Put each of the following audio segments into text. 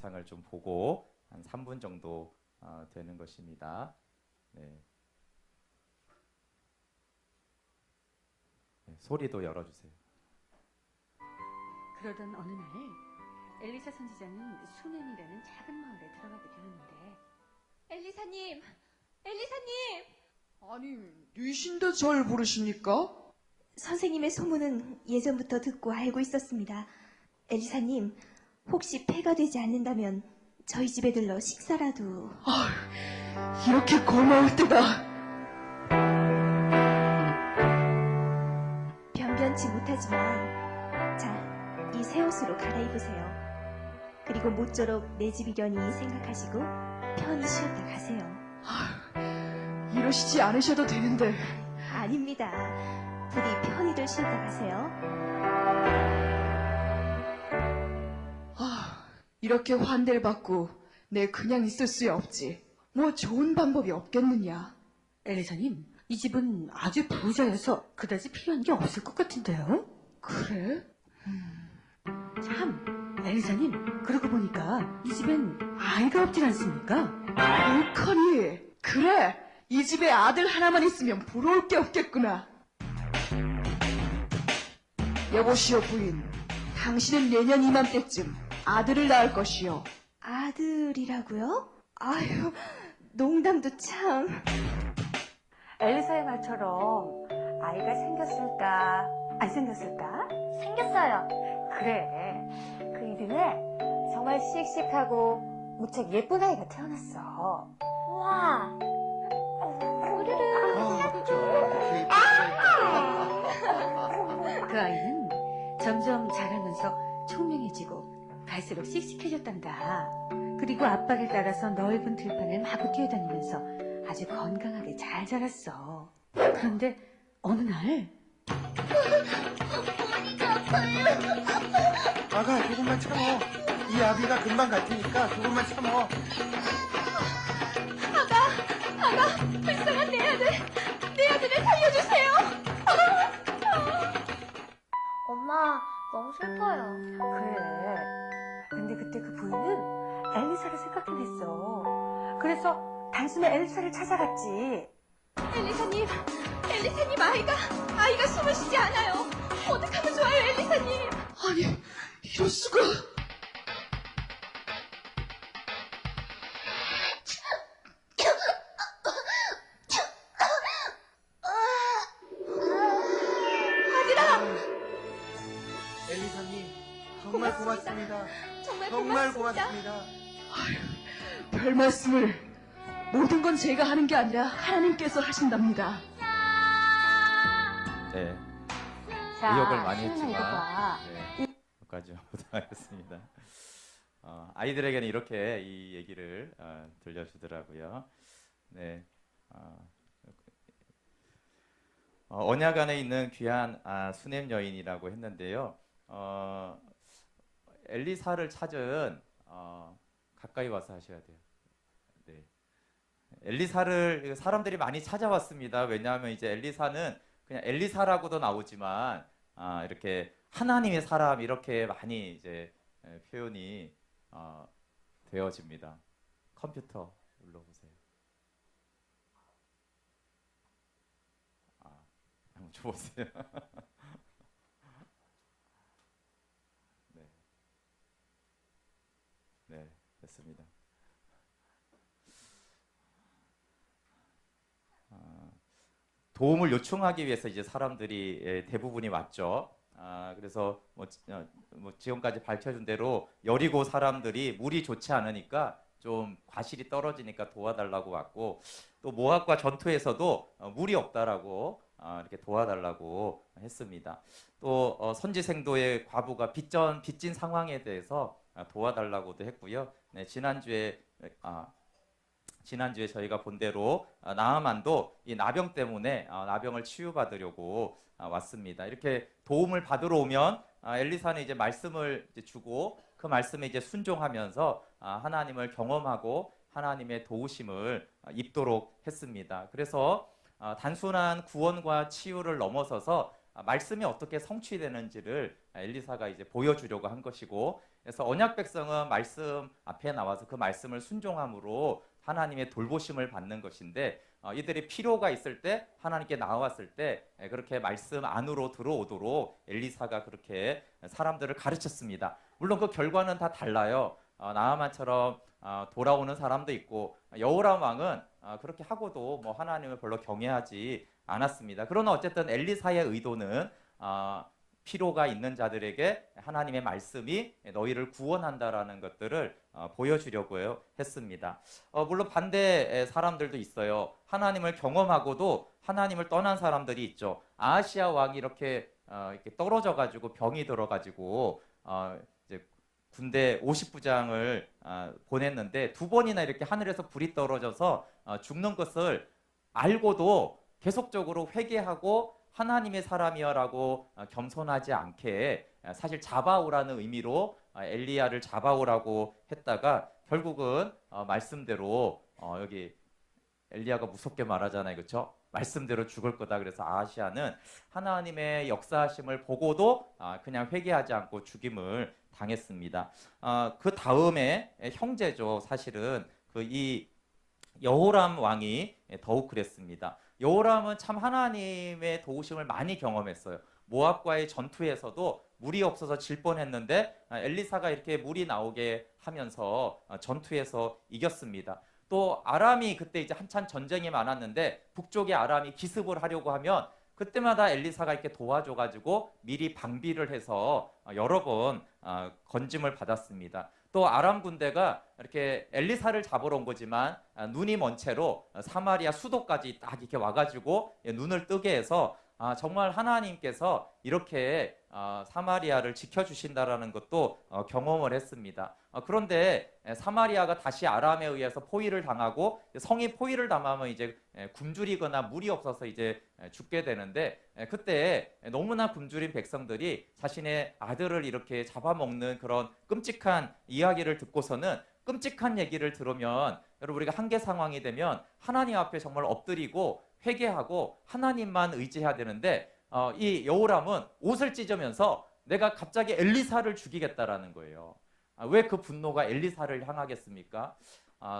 영상을 좀 보고 한 3분 정도 되는 것입니다. 네. 네, 소리도 열어주세요. 그러던 어느 날 엘리사 선지자는 수넴이라는 작은 마을에 들어가게 되었는데, 엘리사님! 엘리사님! 아니, 뉘신데 절 부르십니까? 선생님의 소문은 예전부터 듣고 알고 있었습니다. 엘리사님, 혹시 폐가 되지 않는다면 저희 집에 들러 식사라도... 이렇게 고마울 때가. 변변치 못하지만 자, 이 새 옷으로 갈아입으세요. 그리고 모쪼록 내 집이려니 생각하시고 편히 쉬었다 가세요. 이러시지 않으셔도 되는데. 아닙니다. 부디 편히들 쉬었다 가세요. 이렇게 환대를 받고 내 그냥 있을 수 없지. 뭐 좋은 방법이 없겠느냐. 엘리사님, 이 집은 아주 부자여서 그다지 필요한 게 없을 것 같은데요? 그래? 참, 엘리사님, 그러고 보니까 이 집엔 아이가 없질 않습니까? 옳거니. 그래, 이 집에 아들 하나만 있으면 부러울 게 없겠구나. 여보시오 부인, 당신은 내년 이맘때쯤 아들을 낳을 것이요. 아들이라고요? 아유, 농담도 참... 엘리사의 말처럼 아이가 생겼을까, 안 생겼을까? 생겼어요. 그래, 그 이듬해 정말 씩씩하고 무척 예쁜 아이가 태어났어. 우와. 그 아이는 점점 자라면서 총명해지고 갈수록 씩씩해졌단다. 그리고 아빠를 따라서 넓은 들판을 마구 뛰어다니면서 아주 건강하게 잘 자랐어. 그런데 어느 날 아가, 조금만 참어. 이 아비가 금방 갈 테니까 조금만 참어. 불쌍한 내 아들을 살려주세요. 엄마, 너무 슬퍼요. 그래. 근데 그때 그 부인은 엘리사를 생각해냈어. 그래서 단숨에 엘리사를 찾아갔지. 엘리사님 아이가 숨을 쉬지 않아요. 어떡하면 좋아요, 엘리사님. 아니, 이럴 수가. 엘리사님, 정말 고맙습니다. 정말 정말 고맙습니다. 고맙습니다. 별 말씀을. 모든 건 제가 하는 게 아니라 하나님께서 하신답니다. 네, 자, 의욕을 많이 시은아, 이거 봐. 했지만 네, 여기까지 부탁하겠습니다. 아이들에게는 이렇게 이 얘기를 들려주더라고요. 네, 언약 안에 있는 귀한 수넴 여인이라고 했는데요. 엘리사를 찾은 가까이 와서 하셔야 돼요. 네. 엘리사를 사람들이 많이 찾아왔습니다. 왜냐하면 이제 엘리사는 그냥 엘리사라고도 나오지만 이렇게 하나님의 사람 이렇게 많이 이제 표현이 되어집니다. 컴퓨터 눌러보세요. 한번 줘보세요. 네. 네, 됐습니다. 도움을 요청하기 위해서 이제 사람들이 대부분이 왔죠. 그래서 뭐 지금까지 밝혀준 대로 여리고 사람들이 물이 좋지 않으니까 좀 과실이 떨어지니까 도와달라고 왔고, 또 모압과 전투에서도 물이 없다라고 이렇게 도와달라고 했습니다. 또 선지생도의 과부가 빚진 상황에 대해서 도와달라고도 했고요. 네, 지난주에 저희가 본 대로 나아만도 이 나병 때문에 나병을 치유받으려고 왔습니다. 이렇게 도움을 받으러 오면 엘리사는 이제 말씀을 이제 주고 그 말씀에 이제 순종하면서 하나님을 경험하고 하나님의 도우심을 입도록 했습니다. 그래서 단순한 구원과 치유를 넘어서서 말씀이 어떻게 성취되는지를 엘리사가 이제 보여주려고 한 것이고, 그래서 언약 백성은 말씀 앞에 나와서 그 말씀을 순종함으로 하나님의 돌보심을 받는 것인데, 이들이 필요가 있을 때 하나님께 나왔을 때 그렇게 말씀 안으로 들어오도록 엘리사가 그렇게 사람들을 가르쳤습니다. 물론 그 결과는 다 달라요. 나아만처럼 돌아오는 사람도 있고, 여호람 왕은 그렇게 하고도 뭐 하나님을 별로 경외하지 않았습니다. 그러나 어쨌든 엘리사의 의도는 필요가 있는 자들에게 하나님의 말씀이 너희를 구원한다라는 것들을 보여주려고 했습니다. 물론 반대 사람들도 있어요. 하나님을 경험하고도 하나님을 떠난 사람들이 있죠. 아하시아 왕이 이렇게 떨어져 가지고 병이 들어 가지고 이제 군대 50부장을 보냈는데 두 번이나 이렇게 하늘에서 불이 떨어져서 죽는 것을 알고도 계속적으로 회개하고 하나님의 사람이여라고 겸손하지 않게 사실 잡아오라는 의미로 엘리야를 잡아오라고 했다가 결국은 말씀대로 여기 엘리야가 무섭게 말하잖아요, 그렇죠? 말씀대로 죽을 거다. 그래서 아하시아는 하나님의 역사하심을 보고도 그냥 회개하지 않고 죽임을 당했습니다. 그 다음에 형제죠. 사실은 이 여호람 왕이 더욱 그랬습니다. 여호람은 참 하나님의 도우심을 많이 경험했어요. 모압과의 전투에서도 물이 없어서 질 뻔했는데 엘리사가 이렇게 물이 나오게 하면서 전투에서 이겼습니다. 또 아람이 그때 이제 한참 전쟁이 많았는데 북쪽의 아람이 기습을 하려고 하면 그때마다 엘리사가 이렇게 도와줘가지고 미리 방비를 해서 여러 번 건짐을 받았습니다. 또 아람 군대가 이렇게 엘리사를 잡으러 온 거지만 눈이 먼 채로 사마리아 수도까지 딱 이렇게 와가지고 눈을 뜨게 해서 정말 하나님께서 이렇게 사마리아를 지켜주신다라는 것도 경험을 했습니다. 그런데 사마리아가 다시 아람에 의해서 포위를 당하고 성이 포위를 당하면 이제 굶주리거나 물이 없어서 이제 죽게 되는데 그때 너무나 굶주린 백성들이 자신의 아들을 이렇게 잡아먹는 그런 끔찍한 이야기를 듣고서는 끔찍한 얘기를 들으면 여러분 우리가 한계 상황이 되면 하나님 앞에 정말 엎드리고 회개하고 하나님만 의지해야 되는데 이 여호람은 옷을 찢으면서 내가 갑자기 엘리사를 죽이겠다라는 거예요. 왜 그 분노가 엘리사를 향하겠습니까?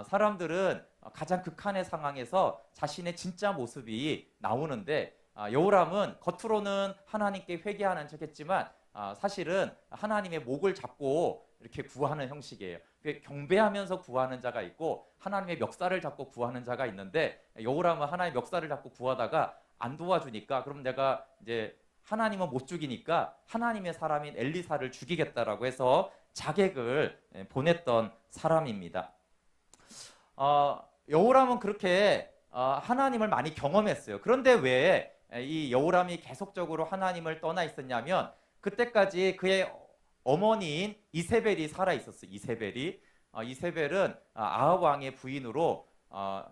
사람들은 가장 극한의 상황에서 자신의 진짜 모습이 나오는데 여호람은 겉으로는 하나님께 회개하는 척했지만 사실은 하나님의 목을 잡고 이렇게 구하는 형식이에요. 경배하면서 구하는 자가 있고 하나님의 멱살을 잡고 구하는 자가 있는데 여호람은 하나님의 멱살을 잡고 구하다가 안 도와주니까 그럼 내가 이제 하나님은 못 죽이니까 하나님의 사람인 엘리사를 죽이겠다라고 해서 자객을 보냈던 사람입니다. 여호람은 그렇게 하나님을 많이 경험했어요. 그런데 왜 이 여호람이 계속적으로 하나님을 떠나 있었냐면 그때까지 그의 어머니인 이세벨이 살아 있었어요. 이세벨은 아합 왕의 부인으로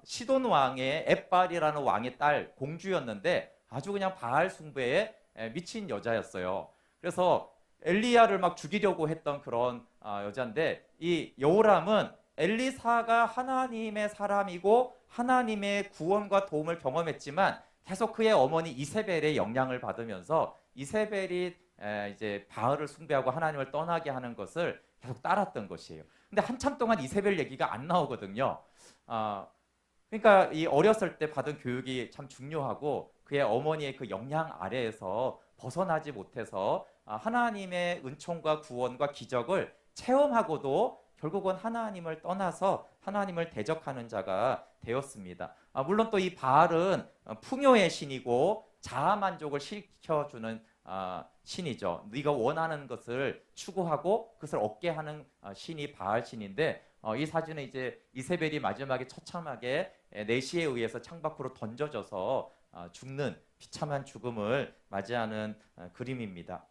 시돈 왕의 엣발이라는 왕의 딸 공주였는데 아주 그냥 바알 숭배에 미친 여자였어요. 그래서 엘리야를 막 죽이려고 했던 그런 여자인데 이 여호람은 엘리사가 하나님의 사람이고 하나님의 구원과 도움을 경험했지만 계속 그의 어머니 이세벨의 영향을 받으면서 이세벨이 이제 바알을 숭배하고 하나님을 떠나게 하는 것을 계속 따랐던 것이에요. 근데 한참 동안 이세벨 얘기가 안 나오거든요. 그러니까 이 어렸을 때 받은 교육이 참 중요하고 그의 어머니의 그 영향 아래에서 벗어나지 못해서 하나님의 은총과 구원과 기적을 체험하고도 결국은 하나님을 떠나서 하나님을 대적하는 자가 되었습니다. 물론 또 이 바알은 풍요의 신이고 자아만족을 시켜주는 신이죠. 네가 원하는 것을 추구하고 그것을 얻게 하는 신이 바알 신인데 이 사진은 이제 이세벨이 마지막에 처참하게 내시에 의해서 창밖으로 던져져서 죽는 비참한 죽음을 맞이하는 그림입니다.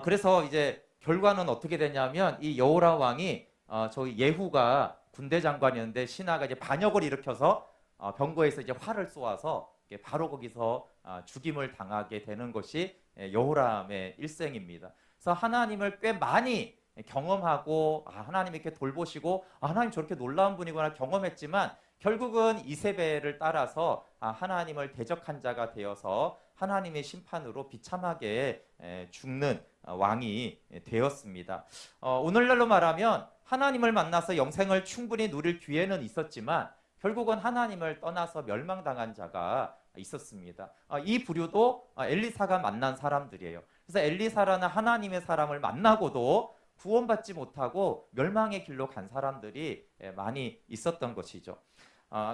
그래서 이제 결과는 어떻게 되냐면 이 여호람 왕이 저기 예후가 군대 장관이었는데 신하가 이제 반역을 일으켜서 병거에서 이제 활을 쏘아서 바로 거기서 죽임을 당하게 되는 것이 여호람의 일생입니다. 그래서 하나님을 꽤 많이 경험하고 하나님이 이렇게 돌보시고 하나님 저렇게 놀라운 분이구나 경험했지만 결국은 이세벨을 따라서 하나님을 대적한 자가 되어서 하나님의 심판으로 비참하게 죽는 왕이 되었습니다. 오늘날로 말하면 하나님을 만나서 영생을 충분히 누릴 기회는 있었지만 결국은 하나님을 떠나서 멸망당한 자가 있었습니다. 이 부류도 엘리사가 만난 사람들이에요. 그래서 엘리사라는 하나님의 사람을 만나고도 구원받지 못하고 멸망의 길로 간 사람들이 많이 있었던 것이죠.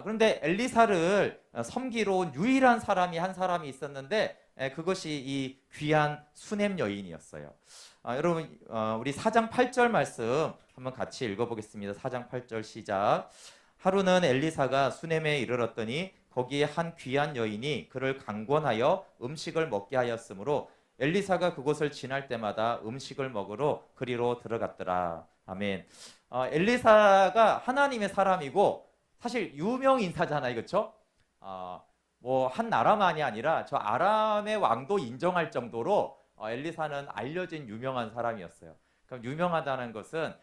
그런데 엘리사를 섬기러 온 유일한 사람이 한 사람이 있었는데 그것이 이 귀한 수넴 여인이었어요. 여러분 우리 4장 8절 말씀 한번 같이 읽어보겠습니다. 4장 8절 시작. 하루는 엘리사가 수넴에 이르렀더니 거기에 한 귀한 여인이 그를 강권하여 음식을 먹게 하였으므로 엘리사가 그곳을 지날 때마다 음식을 먹으러 그리로 들어갔더라. 아멘. 엘리사가 하나님의 사람이고 사실 유명 인사잖아요, 그렇죠? 뭐 한 나라만이 아니라 저 아람의 왕도 인정할 정도로 엘리사는 알려진 유명한 사람이었어요. 그럼 유명하다는 것은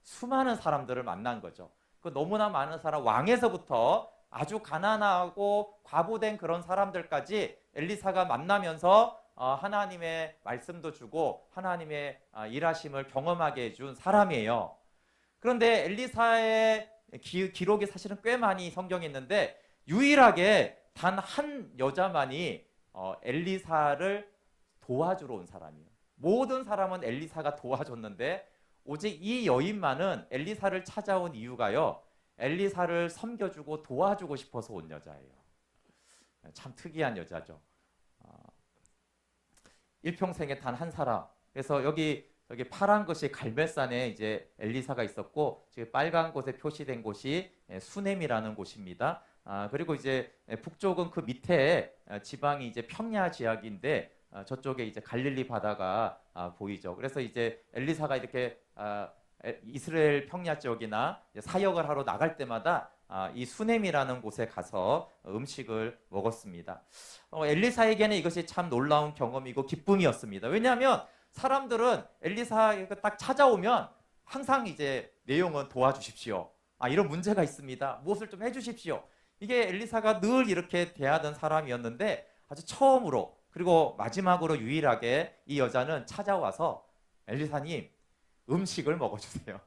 수많은 사람들을 만난 거죠. 그 너무나 많은 사람, 왕에서부터 아주 가난하고 과부된 그런 사람들까지 엘리사가 만나면서 하나님의 말씀도 주고 하나님의 일하심을 경험하게 해준 사람이에요. 그런데 엘리사의 기록이 사실은 꽤 많이 성경에 있는데 유일하게 단 한 여자만이 엘리사를 도와주러 온 사람이에요. 모든 사람은 엘리사가 도와줬는데 오직 이 여인만은 엘리사를 찾아온 이유가요, 엘리사를 섬겨주고 도와주고 싶어서 온 여자예요. 참 특이한 여자죠. 일평생에 단 한 사람. 그래서 여기 파란 것이 갈멜산에 이제 엘리사가 있었고, 지금 빨간 곳에 표시된 곳이 수넴이라는 곳입니다. 그리고 이제 북쪽은 그 밑에 지방이 이제 평야 지역인데 저쪽에 이제 갈릴리 바다가 보이죠. 그래서 이제 엘리사가 이렇게 이스라엘 평야 지역이나 사역을 하러 나갈 때마다 이 수넴이라는 곳에 가서 음식을 먹었습니다. 엘리사에게는 이것이 참 놀라운 경험이고 기쁨이었습니다. 왜냐하면 사람들은 엘리사가 딱 찾아오면 항상 이제 내용은 도와주십시오. 이런 문제가 있습니다. 무엇을 좀 해주십시오. 이게 엘리사가 늘 이렇게 대하던 사람이었는데 아주 처음으로 그리고 마지막으로 유일하게 이 여자는 찾아와서 엘리사님 음식을 먹어주세요.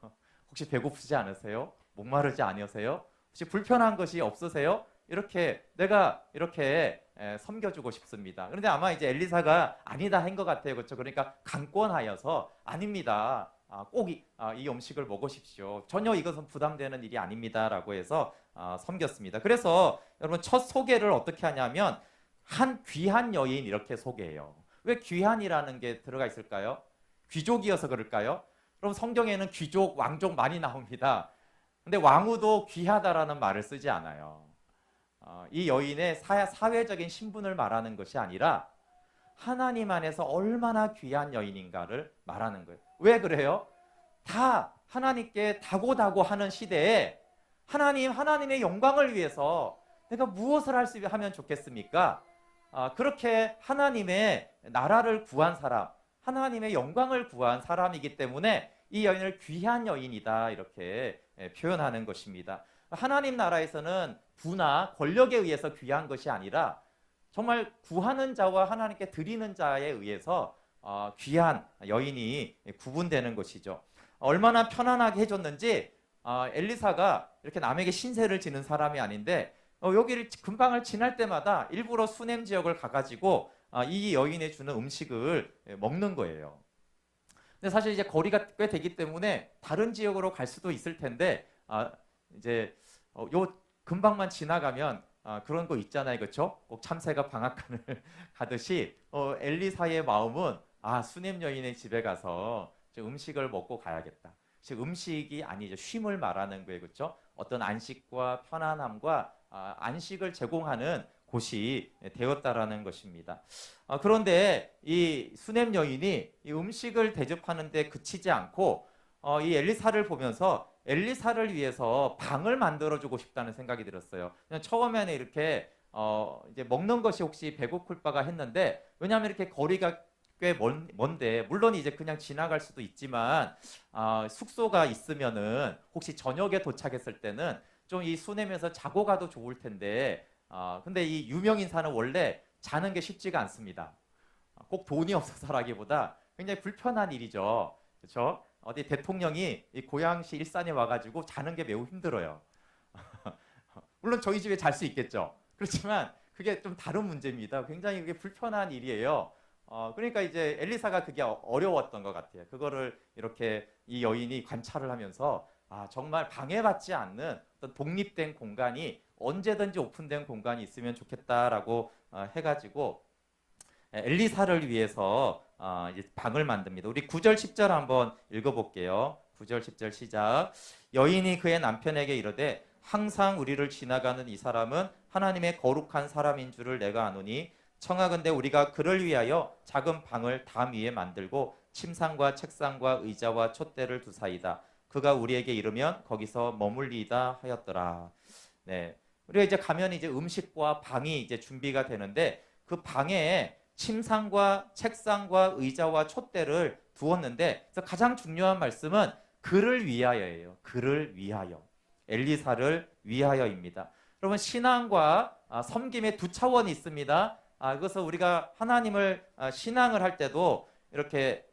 혹시 배고프지 않으세요? 목마르지 않으세요? 혹시 불편한 것이 없으세요? 이렇게 내가 이렇게 섬겨주고 싶습니다. 그런데 아마 이제 엘리사가 아니다 한 것 같아요. 그렇죠? 그러니까 강권하여서 아닙니다. 꼭 이 음식을 먹으십시오. 전혀 이것은 부담되는 일이 아닙니다라고 해서 섬겼습니다. 그래서 여러분 첫 소개를 어떻게 하냐면 한 귀한 여인 이렇게 소개해요. 왜 귀한이라는 게 들어가 있을까요? 귀족이어서 그럴까요? 여러분 성경에는 귀족, 왕족 많이 나옵니다. 근데 왕후도 귀하다라는 말을 쓰지 않아요. 이 여인의 사회적인 신분을 말하는 것이 아니라 하나님 안에서 얼마나 귀한 여인인가를 말하는 거예요. 왜 그래요? 다 하나님께 다고다고 하는 시대에 하나님의 영광을 위해서 내가 무엇을 하면 좋겠습니까? 그렇게 하나님의 나라를 구한 사람, 하나님의 영광을 구한 사람이기 때문에 이 여인을 귀한 여인이다 이렇게 표현하는 것입니다. 하나님 나라에서는 부나 권력에 의해서 귀한 것이 아니라 정말 구하는 자와 하나님께 드리는 자에 의해서 귀한 여인이 구분되는 것이죠. 얼마나 편안하게 해줬는지 엘리사가 이렇게 남에게 신세를 지는 사람이 아닌데 여기를 금방을 지날 때마다 일부러 수넴 지역을 가가지고 이 여인에 주는 음식을 먹는 거예요. 근데 사실 이제 거리가 꽤 되기 때문에 다른 지역으로 갈 수도 있을 텐데 이제 요 금방만 지나가면 그런 거 있잖아요, 그렇죠? 꼭 참새가 방앗간을 가듯이 엘리사의 마음은 수넴 여인의 집에 가서 음식을 먹고 가야겠다. 즉 음식이 아니죠, 쉼을 말하는 거예요, 그렇죠? 어떤 안식과 편안함과 안식을 제공하는 곳이 되었다라는 것입니다. 그런데 이 수넴 여인이 이 음식을 대접하는데 그치지 않고 이 엘리사를 보면서 엘리사를 위해서 방을 만들어주고 싶다는 생각이 들었어요. 그냥 처음에는 이렇게 이제 먹는 것이 혹시 배고플 바가 했는데, 왜냐하면 이렇게 거리가 꽤 먼데 물론 이제 그냥 지나갈 수도 있지만 숙소가 있으면은 혹시 저녁에 도착했을 때는 좀 이 수넴에서 자고 가도 좋을 텐데 근데 이 유명 인사는 원래 자는 게 쉽지가 않습니다. 꼭 돈이 없어서라기보다 굉장히 불편한 일이죠. 그렇죠? 어디 대통령이 이 고양시 일산에 와가지고 자는 게 매우 힘들어요. 물론 저희 집에 잘 수 있겠죠. 그렇지만 그게 좀 다른 문제입니다. 굉장히 그게 불편한 일이에요. 그러니까 이제 엘리사가 그게 어려웠던 것 같아요. 그거를 이렇게 이 여인이 관찰을 하면서 정말 방해받지 않는 어떤 독립된 공간이 언제든지 오픈된 공간이 있으면 좋겠다라고 해가지고 엘리사를 위해서 이제 방을 만듭니다. 우리 9절 10절 한번 읽어볼게요. 9절 10절 시작. 여인이 그의 남편에게 이르되 항상 우리를 지나가는 이 사람은 하나님의 거룩한 사람인 줄을 내가 아노니 청하건대 우리가 그를 위하여 작은 방을 담 위에 만들고 침상과 책상과 의자와 촛대를 두사이다. 그가 우리에게 이르면 거기서 머물리이다 하였더라. 네, 우리가 이제 가면 이제 음식과 방이 이제 준비가 되는데 그 방에 침상과 책상과 의자와 촛대를 두었는데 그래서 가장 중요한 말씀은 그를 위하여예요. 그를 위하여. 엘리사를 위하여입니다. 여러분 신앙과 섬김의 두 차원이 있습니다. 그래서 우리가 하나님을 신앙을 할 때도 이렇게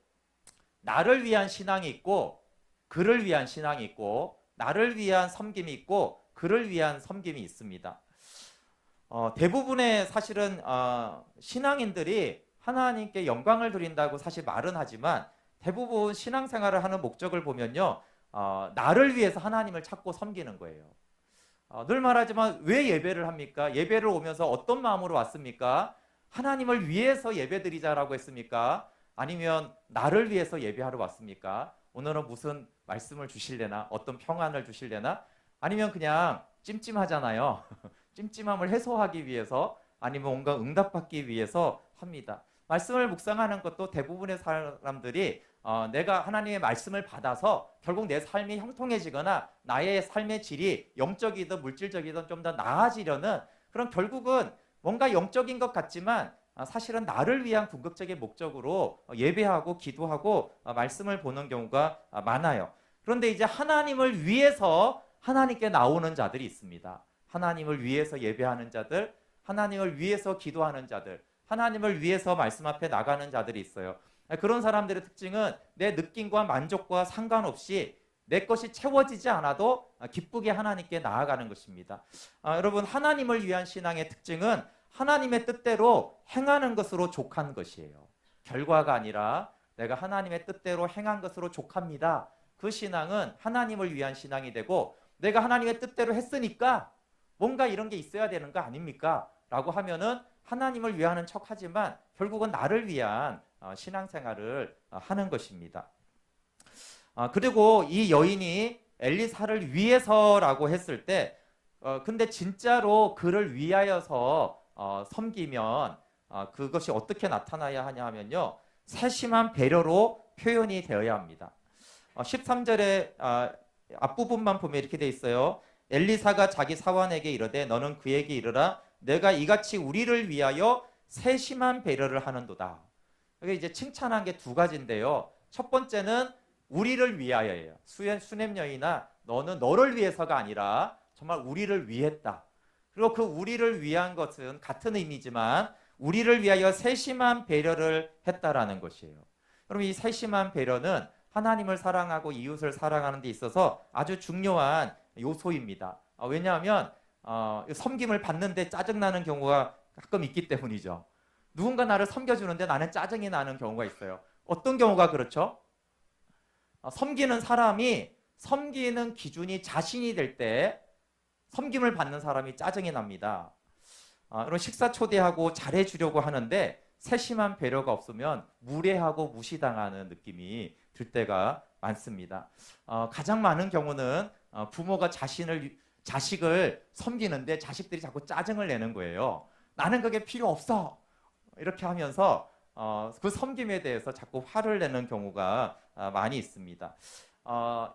나를 위한 신앙이 있고 그를 위한 신앙이 있고 나를 위한 섬김이 있고 그를 위한 섬김이 있습니다. 대부분의 사실은 신앙인들이 하나님께 영광을 드린다고 사실 말은 하지만 대부분 신앙생활을 하는 목적을 보면요, 나를 위해서 하나님을 찾고 섬기는 거예요. 늘 말하지만 왜 예배를 합니까? 예배를 오면서 어떤 마음으로 왔습니까? 하나님을 위해서 예배드리자라고 했습니까? 아니면 나를 위해서 예배하러 왔습니까? 오늘은 무슨 말씀을 주실래나? 어떤 평안을 주실래나? 아니면 그냥 찜찜하잖아요. 찜찜함을 해소하기 위해서 아니면 뭔가 응답받기 위해서 합니다. 말씀을 묵상하는 것도 대부분의 사람들이 내가 하나님의 말씀을 받아서 결국 내 삶이 형통해지거나 나의 삶의 질이 영적이든 물질적이든 좀 더 나아지려는 그런 결국은 뭔가 영적인 것 같지만 사실은 나를 위한 궁극적인 목적으로 예배하고 기도하고 말씀을 보는 경우가 많아요. 그런데 이제 하나님을 위해서 하나님께 나오는 자들이 있습니다. 하나님을 위해서 예배하는 자들, 하나님을 위해서 기도하는 자들, 하나님을 위해서 말씀 앞에 나가는 자들이 있어요. 그런 사람들의 특징은 내 느낌과 만족과 상관없이 내 것이 채워지지 않아도 기쁘게 하나님께 나아가는 것입니다. 여러분 하나님을 위한 신앙의 특징은 하나님의 뜻대로 행하는 것으로 족한 것이에요. 결과가 아니라 내가 하나님의 뜻대로 행한 것으로 족합니다. 그 신앙은 하나님을 위한 신앙이 되고 내가 하나님의 뜻대로 했으니까 뭔가 이런 게 있어야 되는 거 아닙니까? 라고 하면은 하나님을 위하는 척하지만 결국은 나를 위한 신앙생활을 하는 것입니다. 그리고 이 여인이 엘리사를 위해서라고 했을 때 근데 진짜로 그를 위하여서 섬기면 그것이 어떻게 나타나야 하냐 하면요, 세심한 배려로 표현이 되어야 합니다. 13절에 앞부분만 보면 이렇게 돼 있어요. 엘리사가 자기 사환에게 이르되 너는 그에게 이르라 내가 이같이 우리를 위하여 세심한 배려를 하는도다. 이게 이제 칭찬한 게 두 가지인데요. 첫 번째는 우리를 위하여예요. 수넴 여인아, 너는 너를 위해서가 아니라 정말 우리를 위했다. 그리고 그 우리를 위한 것은 같은 의미지만 우리를 위하여 세심한 배려를 했다라는 것이에요. 여러분 이 세심한 배려는 하나님을 사랑하고 이웃을 사랑하는 데 있어서 아주 중요한 요소입니다. 왜냐하면 섬김을 받는데 짜증나는 경우가 가끔 있기 때문이죠. 누군가 나를 섬겨주는데 나는 짜증이 나는 경우가 있어요. 어떤 경우가 그렇죠? 섬기는 사람이 섬기는 기준이 자신이 될 때 섬김을 받는 사람이 짜증이 납니다. 이런 식사 초대하고 잘해주려고 하는데 세심한 배려가 없으면 무례하고 무시당하는 느낌이 들 때가 많습니다. 가장 많은 경우는 부모가 자식을 섬기는데 자식들이 자꾸 짜증을 내는 거예요. 나는 그게 필요 없어. 이렇게 하면서 그 섬김에 대해서 자꾸 화를 내는 경우가 많이 있습니다.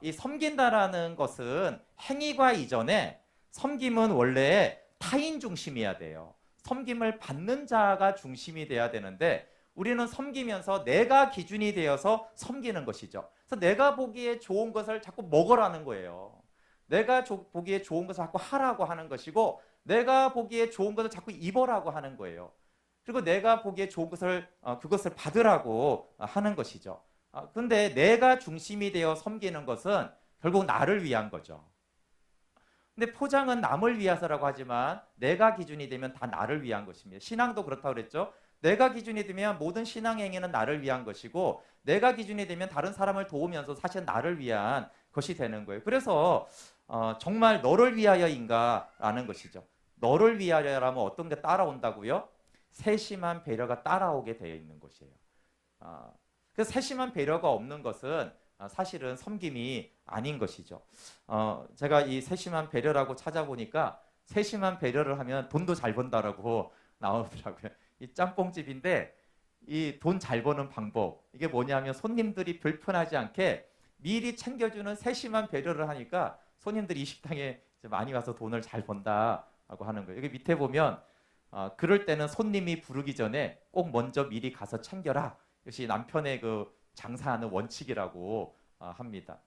이 섬긴다라는 것은 행위가 이전에 섬김은 원래 타인 중심이어야 돼요. 섬김을 받는 자가 중심이 돼야 되는데 우리는 섬기면서 내가 기준이 되어서 섬기는 것이죠. 그래서 내가 보기에 좋은 것을 자꾸 먹으라는 거예요. 내가 보기에 좋은 것을 자꾸 하라고 하는 것이고 내가 보기에 좋은 것을 자꾸 입으라고 하는 거예요. 그리고 내가 보기에 좋은 것을 그것을 받으라고 하는 것이죠. 근데 내가 중심이 되어 섬기는 것은 결국 나를 위한 거죠. 근데 포장은 남을 위해서라고 하지만 내가 기준이 되면 다 나를 위한 것입니다. 신앙도 그렇다고 그랬죠. 내가 기준이 되면 모든 신앙 행위는 나를 위한 것이고 내가 기준이 되면 다른 사람을 도우면서 사실 나를 위한 것이 되는 거예요. 그래서 정말 너를 위하여인가라는 것이죠. 너를 위하여라면 어떤 게 따라온다고요? 세심한 배려가 따라오게 되어 있는 것이에요. 그래서 세심한 배려가 없는 것은 사실은 섬김이 아닌 것이죠. 제가 이 세심한 배려라고 찾아보니까 세심한 배려를 하면 돈도 잘 번다라고 나오더라고요. 이 짬뽕집인데 이 돈 잘 버는 방법 이게 뭐냐면 손님들이 불편하지 않게 미리 챙겨주는 세심한 배려를 하니까 손님들이 이 식당에 많이 와서 돈을 잘 번다라고 하는 거예요. 여기 밑에 보면 그럴 때는 손님이 부르기 전에 꼭 먼저 미리 가서 챙겨라. 이것이 남편의 그 장사하는 원칙이라고 합니다.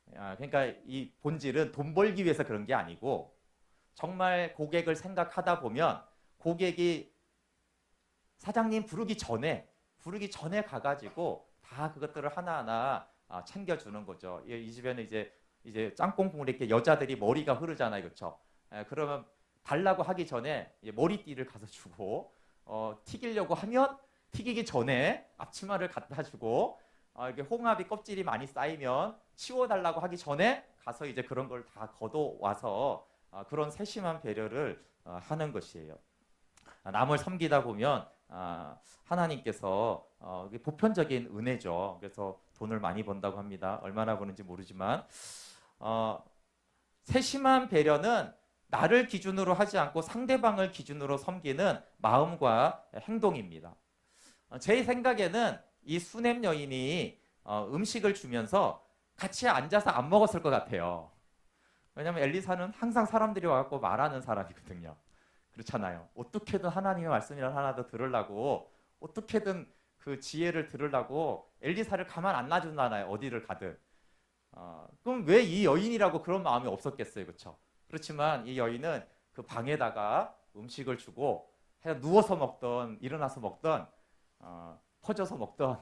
그러니까 이 본질은 돈 벌기 위해서 그런 게 아니고 정말 고객을 생각하다 보면 고객이 사장님 부르기 전에 가가지고 다 그것들을 하나하나 챙겨주는 거죠. 이 집에는 이제 짬뽕 국물에 이렇게 여자들이 머리가 흐르잖아요, 그렇죠? 그러면 달라고 하기 전에 머리띠를 가서 주고 튀기려고 하면 튀기기 전에 앞치마를 갖다 주고 이게 홍합이 껍질이 많이 쌓이면 치워달라고 하기 전에 가서 이제 그런 걸 다 걷어와서 그런 세심한 배려를 하는 것이에요. 남을 섬기다 보면 하나님께서 보편적인 은혜죠. 그래서 돈을 많이 번다고 합니다. 얼마나 버는지 모르지만 세심한 배려는 나를 기준으로 하지 않고 상대방을 기준으로 섬기는 마음과 행동입니다. 제 생각에는 이 수넴 여인이 음식을 주면서 같이 앉아서 안 먹었을 것 같아요. 왜냐하면 엘리사는 항상 사람들이 와갖고 말하는 사람이거든요. 그렇잖아요. 어떻게든 하나님의 말씀이라도 하나 더 들으려고 어떻게든 그 지혜를 들으려고 엘리사를 가만 안 놔준다나요. 어디를 가든. 그럼 왜 이 여인이라고 그런 마음이 없었겠어요. 그렇죠? 그렇지만 이 여인은 그 방에다가 음식을 주고 누워서 먹던 일어나서 먹던 퍼져서 먹던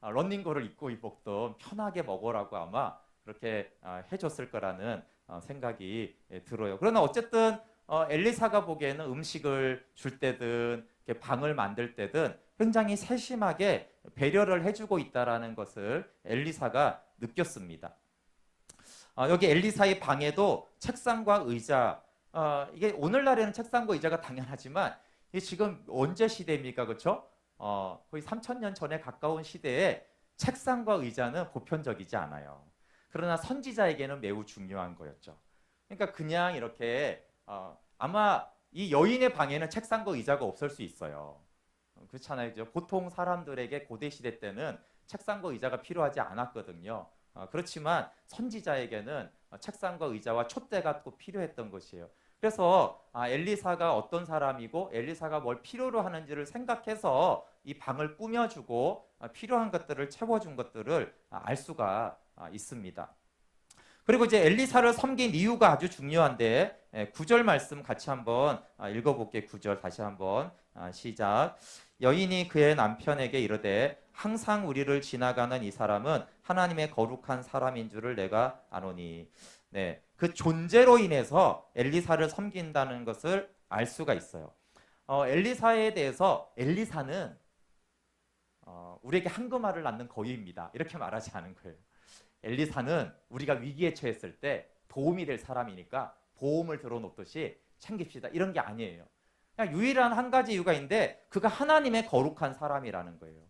러닝거를 입고 먹던 편하게 먹으라고 아마 그렇게 해줬을 거라는 생각이 들어요. 그러나 어쨌든 엘리사가 보기에는 음식을 줄 때든 방을 만들 때든 굉장히 세심하게 배려를 해주고 있다라는 것을 엘리사가 느꼈습니다. 여기 엘리사의 방에도 책상과 의자, 이게 오늘날에는 책상과 의자가 당연하지만 이게 지금 언제 시대입니까? 그렇죠? 거의 3000년 전에 가까운 시대에 책상과 의자는 보편적이지 않아요. 그러나 선지자에게는 매우 중요한 거였죠. 그러니까 그냥 이렇게 아마 이 여인의 방에는 책상과 의자가 없을 수 있어요. 그렇잖아요. 보통 사람들에게 고대 시대 때는 책상과 의자가 필요하지 않았거든요. 그렇지만 선지자에게는 책상과 의자와 촛대가 또 필요했던 것이에요. 그래서 엘리사가 어떤 사람이고 엘리사가 뭘 필요로 하는지를 생각해서 이 방을 꾸며주고 필요한 것들을 채워준 것들을 알 수가 있습니다. 그리고 이제 엘리사를 섬긴 이유가 아주 중요한데 9절 말씀 같이 한번 읽어볼게요. 9절 다시 한번 시작. 여인이 그의 남편에게 이르되 항상 우리를 지나가는 이 사람은 하나님의 거룩한 사람인 줄을 내가 아노니. 네, 그 존재로 인해서 엘리사를 섬긴다는 것을 알 수가 있어요. 엘리사에 대해서 엘리사는 우리에게 황금알을 낳는 거위입니다. 이렇게 말하지 않은 거예요. 엘리사는 우리가 위기에 처했을 때 도움이 될 사람이니까 보험을 들어놓듯이 챙깁시다. 이런 게 아니에요. 그냥 유일한 한 가지 이유가 있는데 그가 하나님의 거룩한 사람이라는 거예요.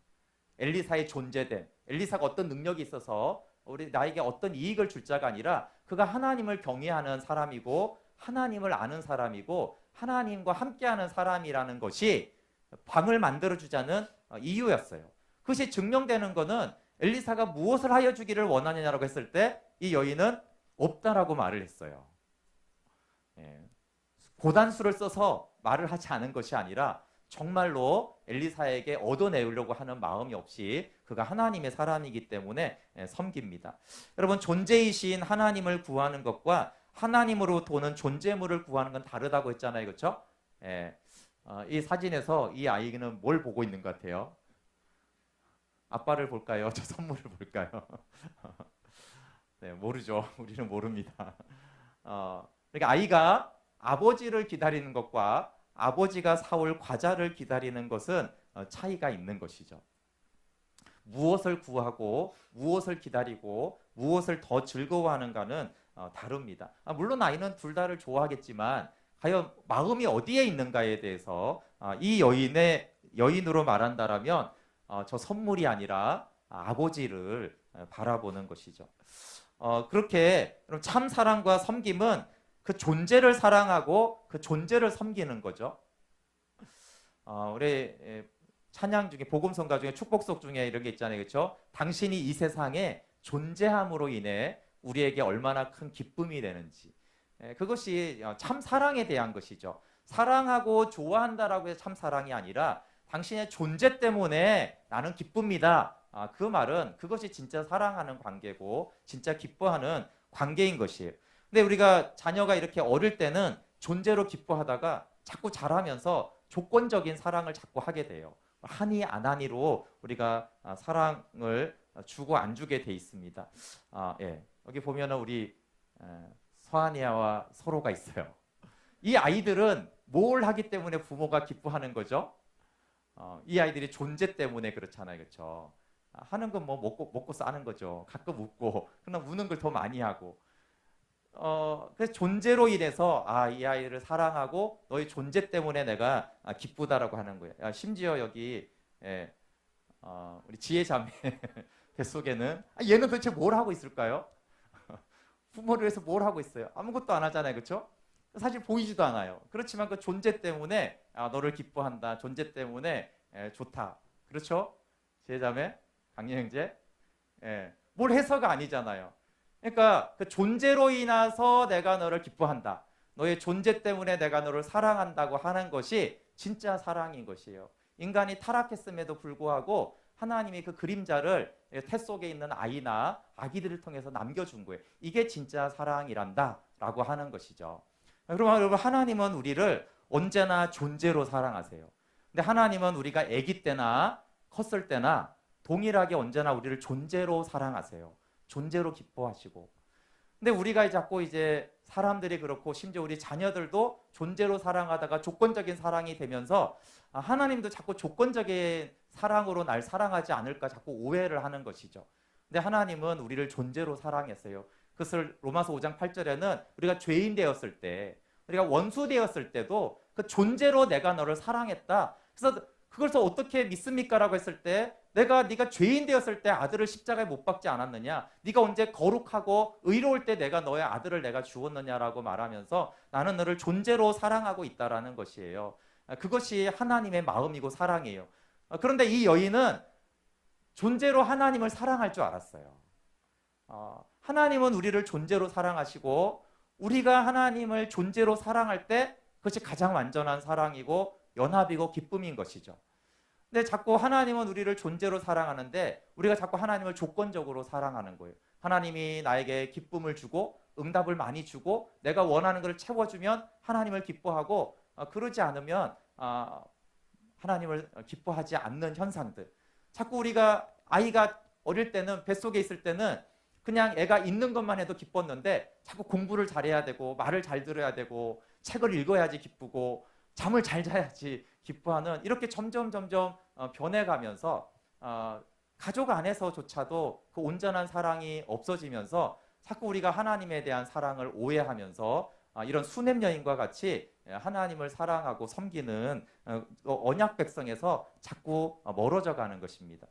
엘리사의 존재됨, 엘리사가 어떤 능력이 있어서 나에게 어떤 이익을 줄 자가 아니라 그가 하나님을 경외하는 사람이고 하나님을 아는 사람이고 하나님과 함께하는 사람이라는 것이 방을 만들어주자는 이유였어요. 그것이 증명되는 것은 엘리사가 무엇을 하여 주기를 원하느냐라고 했을 때 이 여인은 없다라고 말을 했어요. 고단수를 써서 말을 하지 않은 것이 아니라 정말로 엘리사에게 얻어내려고 하는 마음이 없이 그가 하나님의 사람이기 때문에 섬깁니다. 여러분, 존재이신 하나님을 구하는 것과 하나님으로 도는 존재물을 구하는 건 다르다고 했잖아요. 그렇죠? 이 사진에서 이 아이는 뭘 보고 있는 것 같아요? 아빠를 볼까요? 저 선물을 볼까요? 네, 모르죠. 우리는 모릅니다. 그러니까 아이가 아버지를 기다리는 것과 아버지가 사올 과자를 기다리는 것은 차이가 있는 것이죠. 무엇을 구하고 무엇을 기다리고 무엇을 더 즐거워하는가는 다릅니다. 물론 아이는 둘 다를 좋아하겠지만 과연 마음이 어디에 있는가에 대해서 이 여인으로 말한다라면 저 선물이 아니라 아버지를 바라보는 것이죠. 그렇게 그럼 참 사랑과 섬김은 그 존재를 사랑하고 그 존재를 섬기는 거죠. 우리 찬양 중에 복음성가 중에 축복속 중에 이런 게 있잖아요, 그렇죠? 당신이 이 세상에 존재함으로 인해 우리에게 얼마나 큰 기쁨이 되는지, 그것이 참 사랑에 대한 것이죠. 사랑하고 좋아한다라고 해서 참 사랑이 아니라 당신의 존재 때문에 나는 기쁩니다. 그 말은 그것이 진짜 사랑하는 관계고 진짜 기뻐하는 관계인 것이에요. 근데 우리가 자녀가 이렇게 어릴 때는 존재로 기뻐하다가 자꾸 자라면서 조건적인 사랑을 자꾸 하게 돼요. 하니 안 하니로 우리가 사랑을 주고 안 주게 돼 있습니다. 예. 여기 보면은 우리 서한이와 서로가 있어요. 이 아이들은 뭘 하기 때문에 부모가 기뻐하는 거죠? 이 아이들이 존재 때문에 그렇잖아요, 그렇죠? 하는 건 뭐 먹고 싸는 거죠. 가끔 웃고, 그러나 우는 걸 더 많이 하고. 그래서 존재로 인해서 이 아이를 사랑하고 너의 존재 때문에 내가 기쁘다라고 하는 거예요. 심지어 여기 우리 지혜자매 뱃속에는 얘는 도대체 뭘 하고 있을까요? 부모를 위해서 뭘 하고 있어요? 아무것도 안 하잖아요, 그렇죠? 사실 보이지도 않아요. 그렇지만 그 존재 때문에 너를 기뻐한다. 존재 때문에 좋다. 그렇죠? 지혜자매, 강렬 형제, 뭘 해서가 아니잖아요. 그러니까 그 존재로 인해서 내가 너를 기뻐한다. 너의 존재 때문에 내가 너를 사랑한다고 하는 것이 진짜 사랑인 것이에요. 인간이 타락했음에도 불구하고 하나님이 그 그림자를 태 속에 있는 아이나 아기들을 통해서 남겨준 거예요. 이게 진짜 사랑이란다라고 하는 것이죠. 그러면 여러분, 하나님은 우리를 언제나 존재로 사랑하세요. 근데 하나님은 우리가 아기 때나 컸을 때나 동일하게 언제나 우리를 존재로 사랑하세요. 존재로 기뻐하시고. 근데 우리가 자꾸 이제 사람들이 그렇고 심지어 우리 자녀들도 존재로 사랑하다가 조건적인 사랑이 되면서 하나님도 자꾸 조건적인 사랑으로 날 사랑하지 않을까 자꾸 오해를 하는 것이죠. 근데 하나님은 우리를 존재로 사랑했어요. 그것을 로마서 5장 8절에는 우리가 죄인 되었을 때, 우리가 원수 되었을 때도 그 존재로 내가 너를 사랑했다. 그래서 그걸 어떻게 믿습니까? 라고 했을 때 네가 죄인 되었을 때 아들을 십자가에 못 박지 않았느냐? 네가 언제 거룩하고 의로울 때 내가 너의 아들을 내가 주었느냐라고 말하면서 나는 너를 존재로 사랑하고 있다라는 것이에요. 그것이 하나님의 마음이고 사랑이에요. 그런데 이 여인은 존재로 하나님을 사랑할 줄 알았어요. 하나님은 우리를 존재로 사랑하시고 우리가 하나님을 존재로 사랑할 때 그것이 가장 완전한 사랑이고 연합이고 기쁨인 것이죠. 근데 자꾸 하나님은 우리를 존재로 사랑하는데 우리가 자꾸 하나님을 조건적으로 사랑하는 거예요. 하나님이 나에게 기쁨을 주고 응답을 많이 주고 내가 원하는 것을 채워주면 하나님을 기뻐하고 그러지 않으면 하나님을 기뻐하지 않는 현상들. 자꾸 우리가 아이가 어릴 때는 뱃속에 있을 때는 그냥 애가 있는 것만 해도 기뻤는데 자꾸 공부를 잘해야 되고 말을 잘 들어야 되고 책을 읽어야지 기쁘고 잠을 잘 자야지 기뻐하는 이렇게 점점 변해가면서 가족 안에서조차도 그 온전한 사랑이 없어지면서 자꾸 우리가 하나님에 대한 사랑을 오해하면서 이런 수냄 여인과 같이 하나님을 사랑하고 섬기는 언약 백성에서 자꾸 멀어져 가는 것입니다.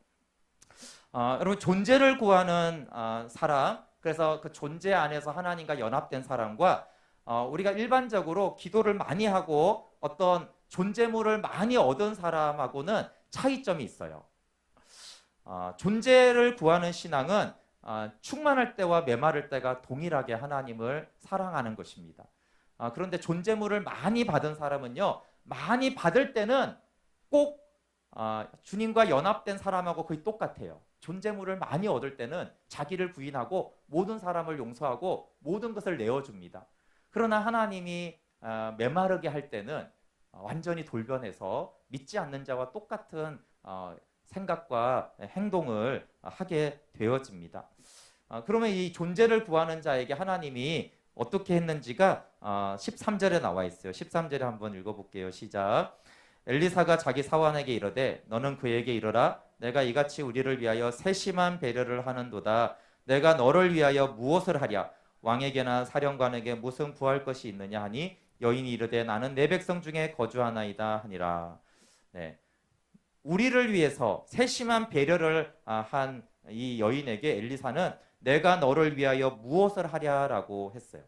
여러분, 존재를 구하는 사랑, 그래서 그 존재 안에서 하나님과 연합된 사랑과 우리가 일반적으로 기도를 많이 하고 어떤 존재물을 많이 얻은 사람하고는 차이점이 있어요. 존재를 구하는 신앙은 충만할 때와 메마를 때가 동일하게 하나님을 사랑하는 것입니다. 그런데 존재물을 많이 받은 사람은요, 많이 받을 때는 꼭 주님과 연합된 사람하고 거의 똑같아요. 존재물을 많이 얻을 때는 자기를 부인하고 모든 사람을 용서하고 모든 것을 내어줍니다. 그러나 하나님이 메마르게 할 때는 완전히 돌변해서 믿지 않는 자와 똑같은 생각과 행동을 하게 되어집니다. 그러면 이 존재를 구하는 자에게 하나님이 어떻게 했는지가 13절에 나와 있어요. 13절에 한번 읽어볼게요. 시작. 엘리사가 자기 사환에게 이르되 너는 그에게 이르라 내가 이같이 우리를 위하여 세심한 배려를 하는도다. 내가 너를 위하여 무엇을 하랴? 왕에게나 사령관에게 무슨 구할 것이 있느냐 하니 여인이 이르되 나는 내 백성 중에 거주하나이다 하니라. 네. 우리를 위해서 세심한 배려를 한 이 여인에게 엘리사는 내가 너를 위하여 무엇을 하랴라고 했어요.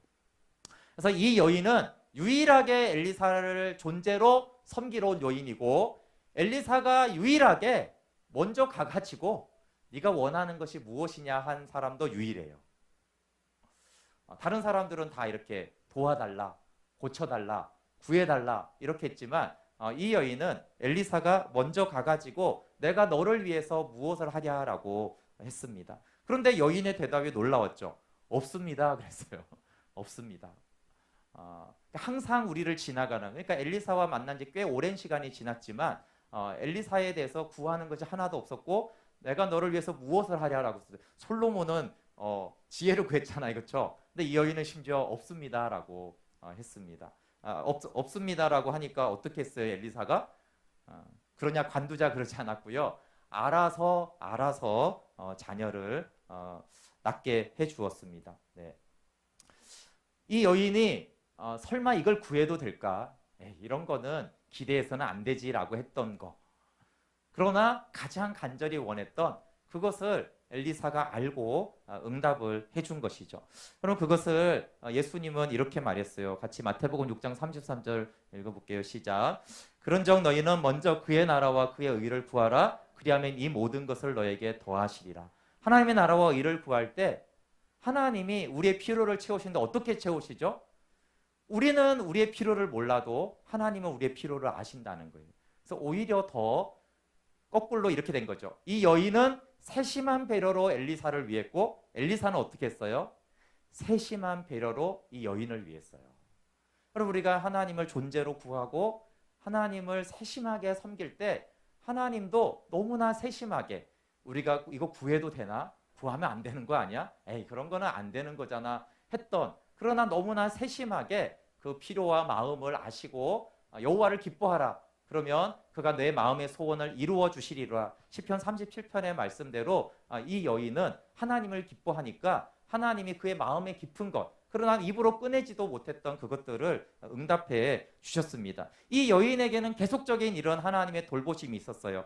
그래서 이 여인은 유일하게 엘리사를 존재로 섬기러 온 여인이고 엘리사가 유일하게 먼저 가가지고 네가 원하는 것이 무엇이냐 한 사람도 유일해요. 다른 사람들은 다 이렇게 도와달라, 고쳐달라, 구해달라 이렇게 했지만 이 여인은 엘리사가 먼저 가가지고 내가 너를 위해서 무엇을 하랴라고 했습니다. 그런데 여인의 대답이 놀라웠죠. 없습니다. 그랬어요. 없습니다. 항상 우리를 지나가는, 그러니까 엘리사와 만난 지 꽤 오랜 시간이 지났지만 엘리사에 대해서 구하는 것이 하나도 없었고 내가 너를 위해서 무엇을 하랴라고 했어요. 솔로몬은 지혜를 구했잖아요. 그렇죠? 근데 이 여인은 심지어 없습니다라고 했습니다. 없습니다라고 하니까 어떻게 했어요? 엘리사가? 그러냐 관두자 그러지 않았고요. 알아서 자녀를 낳게 해 주었습니다. 네. 이 여인이 설마 이걸 구해도 될까? 이런 거는 기대해서는 안 되지라고 했던 거. 그러나 가장 간절히 원했던 그것을 엘리사가 알고 응답을 해준 것이죠. 그럼 그것을 예수님은 이렇게 말했어요. 같이 마태복음 6장 33절 읽어볼게요. 시작. 그런즉 너희는 먼저 그의 나라와 그의 의를 구하라. 그리하면 이 모든 것을 너에게 더하시리라. 하나님의 나라와 의를 구할 때 하나님이 우리의 필요를 채우시는데 어떻게 채우시죠? 우리는 우리의 필요를 몰라도 하나님은 우리의 필요를 아신다는 거예요. 그래서 오히려 더 거꾸로 이렇게 된 거죠. 이 여인은 세심한 배려로 엘리사를 위했고 엘리사는 어떻게 했어요? 세심한 배려로 이 여인을 위했어요. 그럼 우리가 하나님을 존재로 구하고 하나님을 세심하게 섬길 때 하나님도 너무나 세심하게 우리가 이거 구해도 되나? 구하면 안 되는 거 아니야? 에이 그런 거는 안 되는 거잖아 했던, 그러나 너무나 세심하게 그 필요와 마음을 아시고 여호와를 기뻐하라. 그러면 그가 내 마음의 소원을 이루어 주시리라. 시편 37편의 말씀대로 이 여인은 하나님을 기뻐하니까 하나님이 그의 마음에 깊은 것, 그러나 입으로 꺼내지도 못했던 그것들을 응답해 주셨습니다. 이 여인에게는 계속적인 이런 하나님의 돌보심이 있었어요.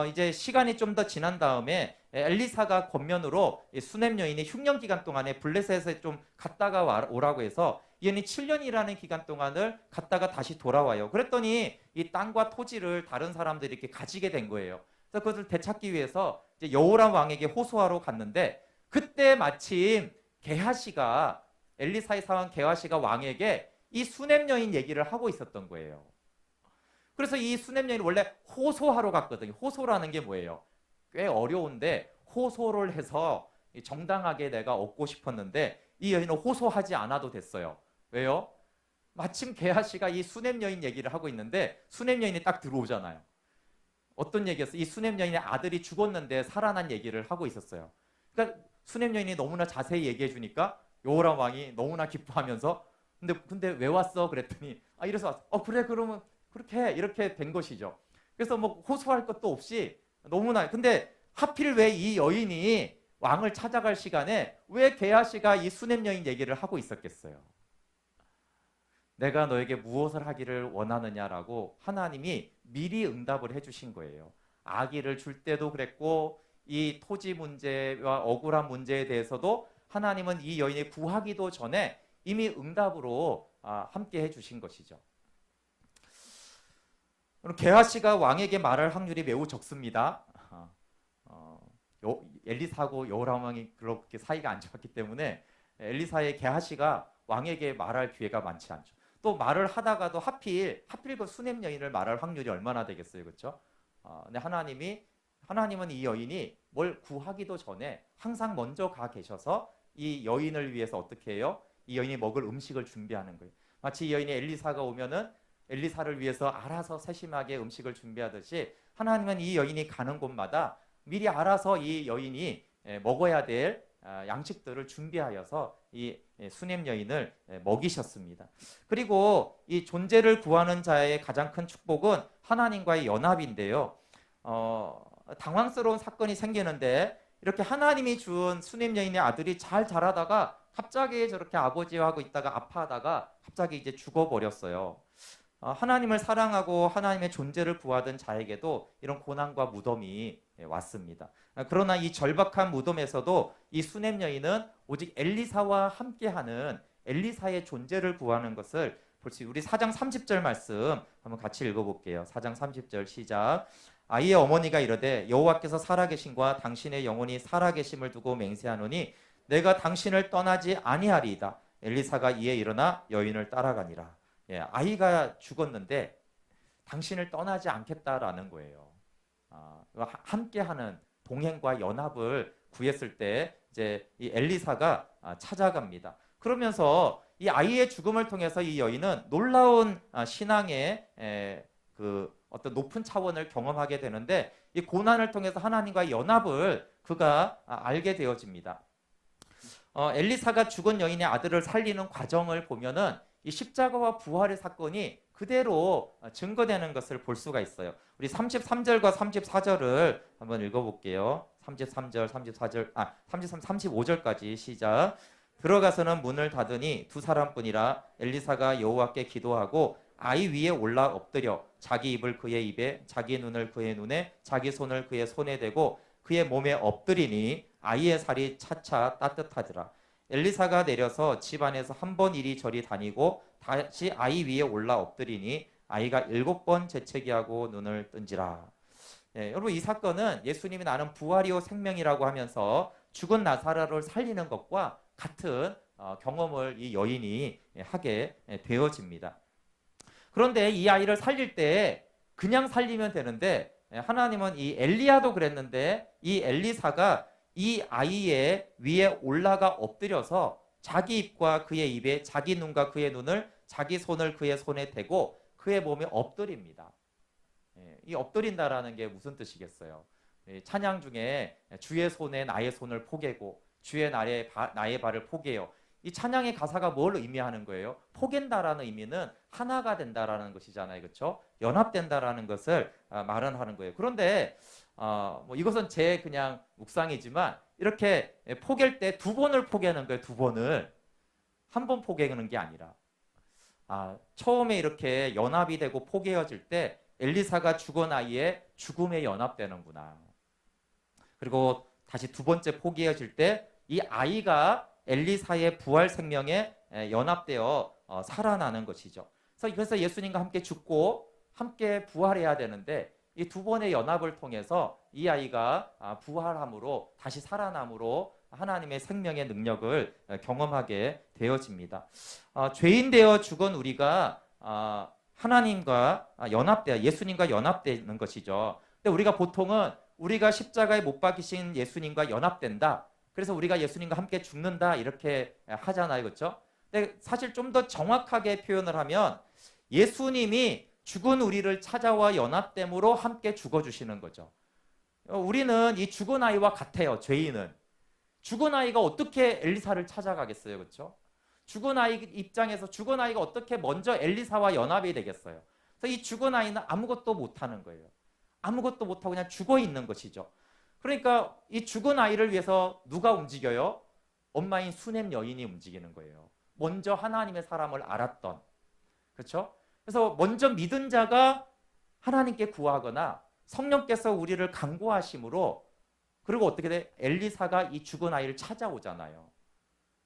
이제 시간이 좀 더 지난 다음에 엘리사가 권면으로 수넴 여인이 흉년 기간 동안에 블레셋에 좀 갔다가 오라고 해서 이 여인이 7년이라는 기간 동안을 갔다가 다시 돌아와요. 그랬더니 이 땅과 토지를 다른 사람들이 이렇게 가지게 된 거예요. 그래서 그것을 되찾기 위해서 이제 여호람 왕에게 호소하러 갔는데 그때 마침 게하시가 엘리사의 사원 게하시가 왕에게 이 수넴 여인 얘기를 하고 있었던 거예요. 그래서 이 수넴 여인이 원래 호소하러 갔거든요. 호소라는 게 뭐예요? 꽤 어려운데 호소를 해서 정당하게 내가 얻고 싶었는데 이 여인은 호소하지 않아도 됐어요. 왜요? 마침 게하시가 이 수넴 여인 얘기를 하고 있는데 수넴 여인이 딱 들어오잖아요. 어떤 얘기였어요? 이 수넴 여인의 아들이 죽었는데 살아난 얘기를 하고 있었어요. 그러니까 수넴 여인이 너무나 자세히 얘기해 주니까 여호람 왕이 너무나 기뻐하면서 근데 왜 왔어? 그랬더니 이래서 왔어. 그래 그러면 그렇게 이렇게 된 것이죠. 그래서 뭐 호소할 것도 없이 너무나, 근데 하필 왜 이 여인이 왕을 찾아갈 시간에 왜 게하시가 이 수넴 여인 얘기를 하고 있었겠어요? 내가 너에게 무엇을 하기를 원하느냐라고 하나님이 미리 응답을 해주신 거예요. 아기를 줄 때도 그랬고 이 토지 문제와 억울한 문제에 대해서도 하나님은 이 여인이 구하기도 전에 이미 응답으로 함께 해주신 것이죠. 그럼 게하시가 왕에게 말할 확률이 매우 적습니다. 엘리사하고 여호람 왕이 그렇게 사이가 안 좋았기 때문에 엘리사의 게하시가 왕에게 말할 기회가 많지 않죠. 또 말을 하다가도 하필 그 수넴 여인을 말할 확률이 얼마나 되겠어요, 그렇죠? 근데 하나님은 이 여인이 뭘 구하기도 전에 항상 먼저 가 계셔서 이 여인을 위해서 어떻게 해요? 이 여인이 먹을 음식을 준비하는 거예요. 마치 이 여인이 엘리사가 오면은 엘리사를 위해서 알아서 세심하게 음식을 준비하듯이 하나님은 이 여인이 가는 곳마다 미리 알아서 이 여인이 먹어야 될 양식들을 준비하여서 이 수넴 여인을 먹이셨습니다. 그리고 이 존재를 구하는 자의 가장 큰 축복은 하나님과의 연합인데요. 당황스러운 사건이 생기는데 이렇게 하나님이 준 수넴 여인의 아들이 잘 자라다가 갑자기 저렇게 아버지하고 있다가 아파하다가 갑자기 이제 죽어버렸어요. 하나님을 사랑하고 하나님의 존재를 구하던 자에게도 이런 고난과 무덤이 왔습니다. 그러나 이 절박한 무덤에서도 이 수넴 여인은 오직 엘리사와 함께하는 엘리사의 존재를 구하는 것을 볼 수 있어요. 우리 4장 30절 말씀 한번 같이 읽어볼게요. 4장 30절 시작. 아이의 어머니가 이르되 여호와께서 살아계심과 당신의 영혼이 살아계심을 두고 맹세하노니 내가 당신을 떠나지 아니하리이다. 엘리사가 이에 일어나 여인을 따라가니라. 아이가 죽었는데 당신을 떠나지 않겠다라는 거예요. 함께하는 동행과 연합을 구했을 때 이제 이 엘리사가 찾아갑니다. 그러면서 이 아이의 죽음을 통해서 이 여인은 놀라운 신앙의 그 어떤 높은 차원을 경험하게 되는데 이 고난을 통해서 하나님과의 연합을 그가 알게 되어집니다. 엘리사가 죽은 여인의 아들을 살리는 과정을 보면은 이 십자가와 부활의 사건이 그대로 증거되는 것을 볼 수가 있어요. 우리 33절과 34절을 한번 읽어볼게요. 33절, 34절, 33, 35절까지 시작. 들어가서는 문을 닫으니 두 사람뿐이라. 엘리사가 여호와께 기도하고 아이 위에 올라 엎드려 자기 입을 그의 입에, 자기 눈을 그의 눈에, 자기 손을 그의 손에 대고 그의 몸에 엎드리니 아이의 살이 차차 따뜻하더라. 엘리사가 내려서 집 안에서 한 번 이리저리 다니고 다시 아이 위에 올라 엎드리니 아이가 7번 재채기하고 눈을 뜬지라. 여러분 이 사건은 예수님이 나는 부활이요 생명이라고 하면서 죽은 나사로를 살리는 것과 같은 경험을 이 여인이 하게 되어집니다. 그런데 이 아이를 살릴 때 그냥 살리면 되는데 하나님은 이 엘리야도 그랬는데 이 엘리사가 이 아이의 위에 올라가 엎드려서 자기 입과 그의 입에, 자기 눈과 그의 눈을, 자기 손을 그의 손에 대고 그의 몸에 엎드립니다. 이 엎드린다라는 게 무슨 뜻이겠어요? 찬양 중에 주의 손에 나의 손을 포개고 주의 나의 발을 포개요. 이 찬양의 가사가 뭘 의미하는 거예요? 포갠다라는 의미는 하나가 된다라는 것이잖아요. 그렇죠? 연합된다라는 것을 말은 하는 거예요. 그런데 뭐 이것은 제 그냥 묵상이지만 이렇게 포갤 때 두 번을 포개는 거예요. 두 번을. 한 번 포개는 게 아니라 처음에 이렇게 연합이 되고 포개어질 때 엘리사가 죽은 아이의 죽음에 연합되는구나. 그리고 다시 두 번째 포개어질 때 이 아이가 엘리사의 부활 생명에 연합되어 살아나는 것이죠. 그래서 예수님과 함께 죽고 함께 부활해야 되는데 이 두 번의 연합을 통해서 이 아이가 부활함으로 다시 살아남으로 하나님의 생명의 능력을 경험하게 되어집니다. 죄인 되어 죽은 우리가 하나님과 연합되어 예수님과 연합되는 것이죠. 근데 우리가 보통은 우리가 십자가에 못 박히신 예수님과 연합된다. 그래서 우리가 예수님과 함께 죽는다 이렇게 하잖아요. 그렇죠? 근데 사실 좀 더 정확하게 표현을 하면 예수님이 죽은 우리를 찾아와 연합됨으로 함께 죽어주시는 거죠. 우리는 이 죽은 아이와 같아요. 죄인은. 죽은 아이가 어떻게 엘리사를 찾아가겠어요. 그렇죠? 죽은 아이 입장에서 죽은 아이가 어떻게 먼저 엘리사와 연합이 되겠어요. 그래서 이 죽은 아이는 아무것도 못하는 거예요. 아무것도 못하고 그냥 죽어 있는 것이죠. 그러니까 이 죽은 아이를 위해서 누가 움직여요? 엄마인 수넴 여인이 움직이는 거예요. 먼저 하나님의 사람을 알았던. 그렇죠? 그래서 먼저 믿은 자가 하나님께 구하거나 성령께서 우리를 간구하심으로 그리고 어떻게 돼? 엘리사가 이 죽은 아이를 찾아오잖아요.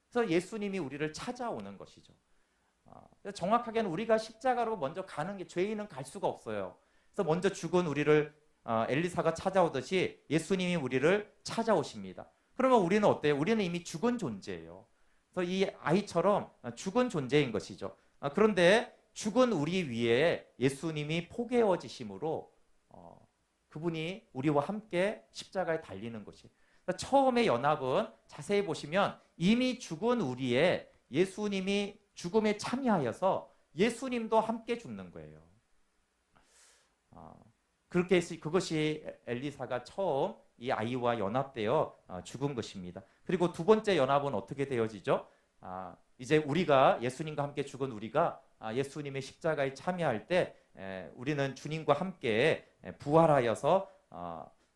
그래서 예수님이 우리를 찾아오는 것이죠. 그래서 정확하게는 우리가 십자가로 먼저 가는 게 죄인은 갈 수가 없어요. 그래서 먼저 죽은 우리를 엘리사가 찾아오듯이 예수님이 우리를 찾아오십니다. 그러면 우리는 어때요? 우리는 이미 죽은 존재예요. 그래서 이 아이처럼 죽은 존재인 것이죠. 그런데 죽은 우리 위에 예수님이 포개어지심으로 그분이 우리와 함께 십자가에 달리는 것이. 그러니까 처음의 연합은 자세히 보시면 이미 죽은 우리의 예수님이 죽음에 참여하여서 예수님도 함께 죽는 거예요. 그렇게 해서 그것이 엘리사가 처음 이 아이와 연합되어 죽은 것입니다. 그리고 두 번째 연합은 어떻게 되어지죠? 이제 우리가 예수님과 함께 죽은 우리가 예수님의 십자가에 참여할 때 우리는 주님과 함께 부활하여서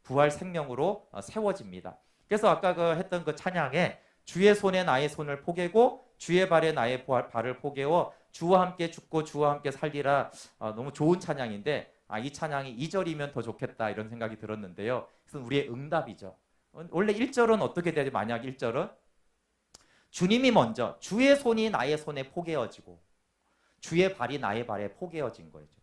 부활 생명으로 세워집니다. 그래서 아까 했던 그 찬양에 주의 손에 나의 손을 포개고 주의 발에 나의 발을 포개어 주와 함께 죽고 주와 함께 살리라. 너무 좋은 찬양인데 이 찬양이 2절이면 더 좋겠다 이런 생각이 들었는데요. 그래서 우리의 응답이죠. 원래 1절은 어떻게 되지? 만약 1절은 주님이 먼저 주의 손이 나의 손에 포개어지고 주의 발이 나의 발에 포개어진 거죠.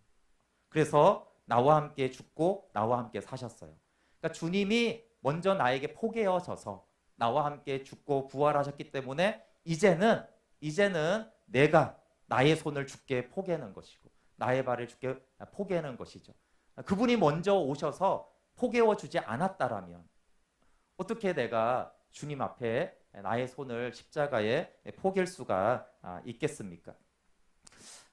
그래서 나와 함께 죽고 나와 함께 사셨어요. 그러니까 주님이 먼저 나에게 포개어져서 나와 함께 죽고 부활하셨기 때문에 이제는 내가 나의 손을 주께 포개는 것이고 나의 발을 주께 포개는 것이죠. 그분이 먼저 오셔서 포개어 주지 않았다라면 어떻게 내가 주님 앞에 나의 손을 십자가에 포갤 수가 있겠습니까?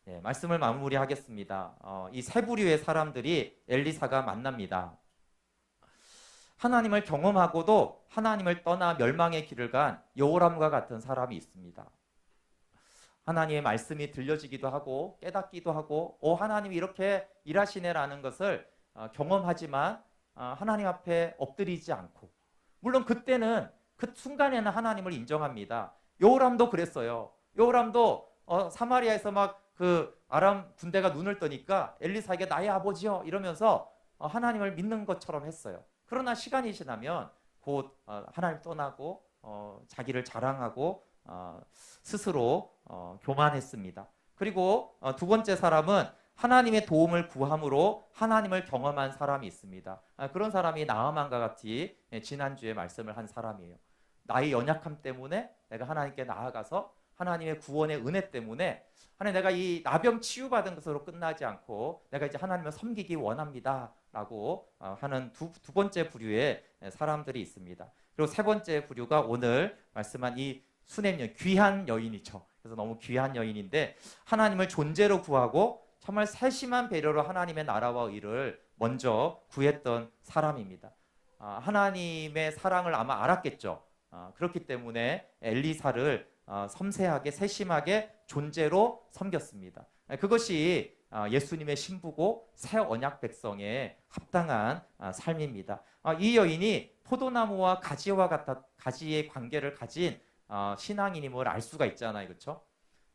네, 말씀을 마무리하겠습니다. 이 세 부류의 사람들이 엘리사가 만납니다. 하나님을 경험하고도 하나님을 떠나 멸망의 길을 간 여호람과 같은 사람이 있습니다. 하나님의 말씀이 들려지기도 하고 깨닫기도 하고 하나님이 이렇게 일하시네라는 것을 경험하지만 하나님 앞에 엎드리지 않고, 물론 그때는 그 순간에는 하나님을 인정합니다. 여호람도 그랬어요. 여호람도 사마리아에서 막 그 아람 군대가 눈을 뜨니까 엘리사에게 나의 아버지요 이러면서 하나님을 믿는 것처럼 했어요. 그러나 시간이 지나면 곧 하나님 떠나고 자기를 자랑하고 스스로 교만했습니다. 그리고 두 번째 사람은 하나님의 도움을 구함으로 하나님을 경험한 사람이 있습니다. 그런 사람이 나아만과 같이 지난주에 말씀을 한 사람이에요. 나의 연약함 때문에 내가 하나님께 나아가서 하나님의 구원의 은혜 때문에 하나님, 내가 이 나병 치유받은 것으로 끝나지 않고 내가 이제 하나님을 섬기기 원합니다 라고 하는 두 번째 부류의 사람들이 있습니다. 그리고 세 번째 부류가 오늘 말씀한 이 수넴 여인, 귀한 여인이죠. 그래서 너무 귀한 여인인데 하나님을 존재로 구하고 정말 세심한 배려로 하나님의 나라와 의를 먼저 구했던 사람입니다. 하나님의 사랑을 아마 알았겠죠. 그렇기 때문에 엘리사를 섬세하게 세심하게 존재로 섬겼습니다. 그것이 예수님의 신부고 새 언약 백성에 합당한 삶입니다. 이 여인이 포도나무와 가지의 관계를 가진 신앙인임을 알 수가 있잖아요. 그렇죠?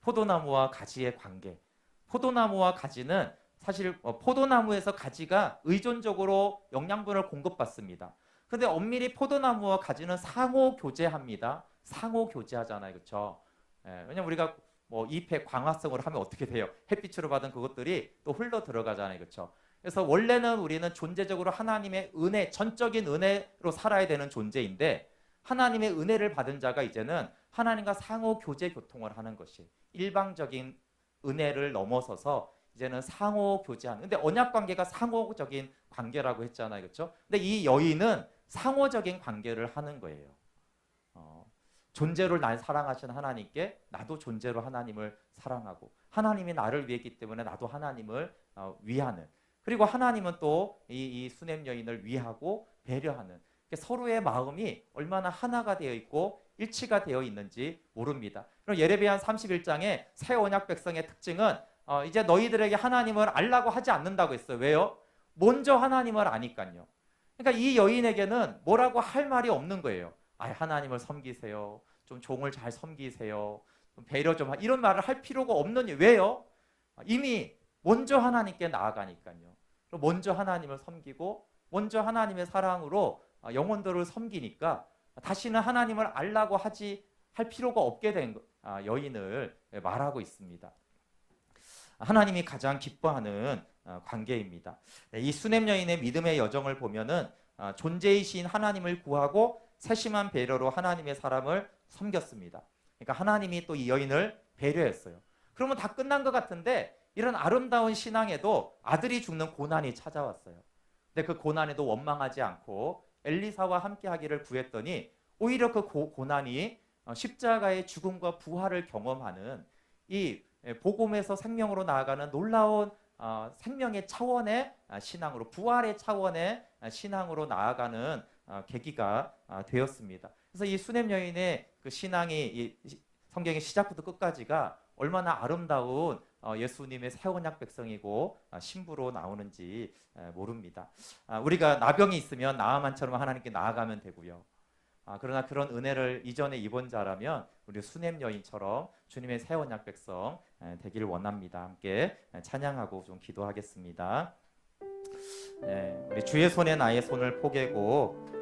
포도나무와 가지의 관계. 포도나무와 가지는 사실 포도나무에서 가지가 의존적으로 영양분을 공급받습니다. 근데 엄밀히 포도나무와 가지는 상호 교제합니다. 상호 교제하잖아요. 그렇죠? 왜냐면 우리가 뭐 잎의 광합성으로 하면 어떻게 돼요? 햇빛으로 받은 그것들이 또 흘러 들어가잖아요. 그렇죠? 그래서 원래는 우리는 존재적으로 하나님의 은혜, 전적인 은혜로 살아야 되는 존재인데 하나님의 은혜를 받은 자가 이제는 하나님과 상호 교제 교통을 하는 것이 일방적인 은혜를 넘어서서 이제는 상호 교제하는. 근데 언약 관계가 상호적인 관계라고 했잖아요. 그렇죠? 근데 이 여인은 상호적인 관계를 하는 거예요. 존재로 날 사랑하신 하나님께 나도 존재로 하나님을 사랑하고 하나님이 나를 위했기 때문에 나도 하나님을 위하는, 그리고 하나님은 또 이 수넴 여인을 위하고 배려하는, 서로의 마음이 얼마나 하나가 되어 있고 일치가 되어 있는지 모릅니다. 그럼 예레미야 31장에 새 언약 백성의 특징은 이제 너희들에게 하나님을 알라고 하지 않는다고 했어요. 왜요? 먼저 하나님을 아니까요. 그러니까 이 여인에게는 뭐라고 할 말이 없는 거예요. 하나님을 섬기세요. 좀 종을 잘 섬기세요. 좀 배려 좀 이런 말을 할 필요가 없는 이유. 왜요? 이미 먼저 하나님께 나아가니까요. 먼저 하나님을 섬기고 먼저 하나님의 사랑으로 영혼들을 섬기니까 다시는 하나님을 알라고 할 필요가 없게 된 여인을 말하고 있습니다. 하나님이 가장 기뻐하는 관계입니다. 이 수넴 여인의 믿음의 여정을 보면은 존재이신 하나님을 구하고 세심한 배려로 하나님의 사람을 섬겼습니다. 그러니까 하나님이 또 이 여인을 배려했어요. 그러면 다 끝난 것 같은데 이런 아름다운 신앙에도 아들이 죽는 고난이 찾아왔어요. 근데 그 고난에도 원망하지 않고 엘리사와 함께하기를 구했더니 오히려 그 고난이 십자가의 죽음과 부활을 경험하는 이 복음에서 생명으로 나아가는 놀라운 생명의 차원의 신앙으로, 부활의 차원의 신앙으로 나아가는 계기가 되었습니다. 그래서 이 수냄 여인의 그 신앙이 이 성경의 시작부터 끝까지가 얼마나 아름다운 예수님의 새 언약 백성이고 신부로 나오는지 모릅니다. 우리가 나병이 있으면 나아만처럼 하나님께 나아가면 되고요. 그러나 그런 은혜를 이전에 입은 자라면 우리 수냄 여인처럼 주님의 새 언약 백성 되기를 원합니다. 함께 찬양하고 좀 기도하겠습니다. 우리 주의 손에 나의 손을 포개고